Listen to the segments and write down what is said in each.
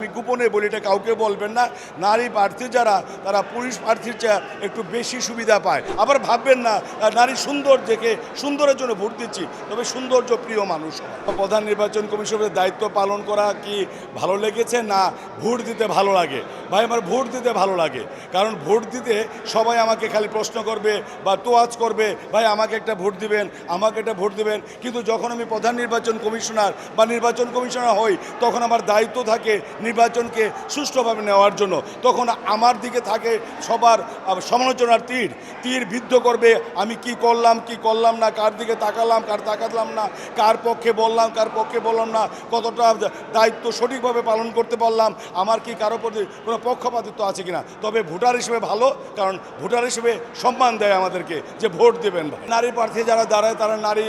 আমি গোপনে বলি, এটা কাউকে বলবেন না। নারী প্রার্থী যারা, তারা পুরুষ প্রার্থীর চেয়ে একটু বেশি সুবিধা পায়। আবার ভাববেন না নারী সুন্দর দেখে সুন্দরের জন্য ভোট দিচ্ছি, তবে সৌন্দর্য প্রিয় মানুষ। প্রধান নির্বাচন কমিশনের দায়িত্ব পালন করা কি ভালো লেগেছে? না, ভোট দিতে ভালো লাগে ভাই, আমার ভোট দিতে ভালো লাগে। কারণ ভোট দিতে সবাই আমাকে খালি প্রশ্ন করবে বা তোয়াজ করবে, ভাই আমাকে একটা ভোট দিবেন, আমাকে একটা ভোট দিবেন। কিন্তু যখন আমি প্রধান নির্বাচন কমিশনার বা নির্বাচন কমিশনার হই, তখন আমার দায়িত্ব থাকে নির্বাচনকে সুষ্ঠুভাবে নেওয়ার জন্য। তখন আমার দিকে থাকে সবার সমালোচনার তীর বিদ্ধ করবে। আমি কি করলাম না, কার দিকে তাকালাম, কার তাকালাম না, কার পক্ষে বললাম, কার পক্ষে বললাম না, কতটা দায়িত্ব সঠিকভাবে পালন করতে পারলাম, আমার কি কারো প্রতি কোনো পক্ষপাতিত্ব আছে কিনা। তবে ভোটার হিসেবে ভালো, কারণ ভোটার হিসেবে সম্মান দেয় আমাদেরকে যে ভোট দেবেন। নারী প্রার্থী যারা দাঁড়ায়, তারা নারী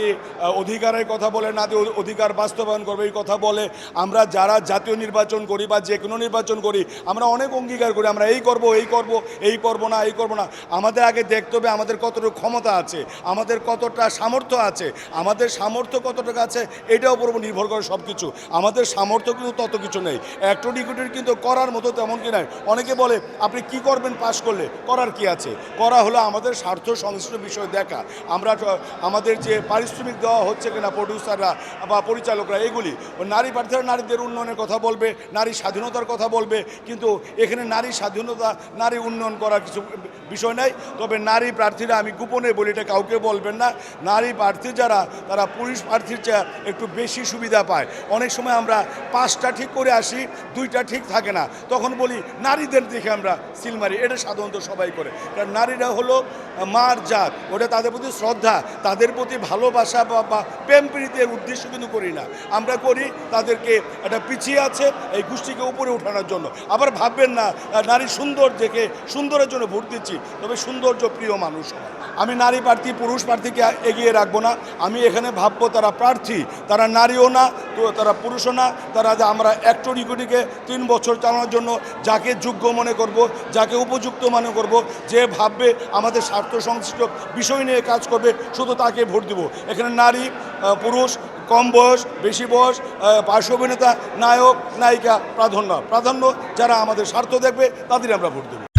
অধিকারের কথা বলে, নারী অধিকার বাস্তবায়ন করবে এই কথা বলে। আমরা যারা জাতীয় নির্বাচন করি বা যে কোনো নির্বাচন করি, আমরা অনেক অঙ্গীকার করি, আমরা এই করব না। আমাদের আগে দেখতে হবে আমাদের কতটুকু ক্ষমতা আছে, আমাদের কতটা সামর্থ্য আছে। আমাদের সামর্থ্য কতটুকু আছে এটার উপর নির্ভর করে সব কিছু। আমাদের সামর্থ্য কিন্তু তত কিছু নেই। অ্যাক্টোডিকুটির কিন্তু করার মতো তেমন কি নাই। অনেকে বলে আপনি কি করবেন পাশ করলে, করার কি আছে? করা হলো আমাদের স্বার্থ সংশ্লিষ্ট বিষয় দেখা। আমরা আমাদের যে পারিশ্রমিক দেওয়া হচ্ছে কিনা প্রডিউসাররা বা পরিচালকরা, এগুলি নারী প্রার্থীরা নারীদের উন্নয়নের কথা বলবে, নারী স্বাধীনতার কথা বলবে, কিন্তু এখানে নারী স্বাধীনতা, নারী উন্নয়ন করার কিছু বিষয় নাই। তবে নারী প্রার্থীরা, আমি গোপনে বলি, এটা কাউকে বলবেন না, নারী প্রার্থী যারা, তারা পুরুষ প্রার্থীর চেয়ে একটু বেশি সুবিধা পায়। অনেক সময় আমরা 5টা ঠিক করে আসি, 2টা ঠিক থাকে না, তখন বলি নারীদের দেখে আমরা সিল মারি। এটা সাধারণত সবাই করে, কারণ নারীরা হলো মার জাত, ওটা তাদের প্রতি শ্রদ্ধা, তাদের প্রতি ভালোবাসা বা প্রেম প্রীতির উদ্দেশ্য কিন্তু করি না। আমরা করি তাদেরকে একটা পিছিয়ে আছে এই গোষ্ঠীকে উপরে ওঠানোর জন্য। আবার ভাববেন না নারী সুন্দর দেখে সুন্দরের জন্য ভোট দিচ্ছি, তবে সৌন্দর্য প্রিয় মানুষ। আমি নারী প্রার্থী পুরুষ প্রার্থীকে এগিয়ে রাখবো না। আমি এখানে ভাববো তারা প্রার্থী, তারা নারীও না, তো তারা পুরুষও না। তারা যে আমরা অ্যাক্টোডিকুটিকে 3 বছর চালানোর জন্য যাকে যোগ্য মনে করব, যাকে উপযুক্ত মনে করব, যে ভাববে আমাদের স্বার্থ সংশ্লিষ্ট বিষয় নিয়ে কাজ করবে, শুধু তাকে ভোট দেব। এখানে নারী পুরুষ, কম বয়স, বেশি বয়স, পার্শ্ব অভিনেতা, নায়ক নায়িকা, প্রাধান্য যারা আমাদের স্বার্থ দেখবে তাদের আমরা ভোট দেব।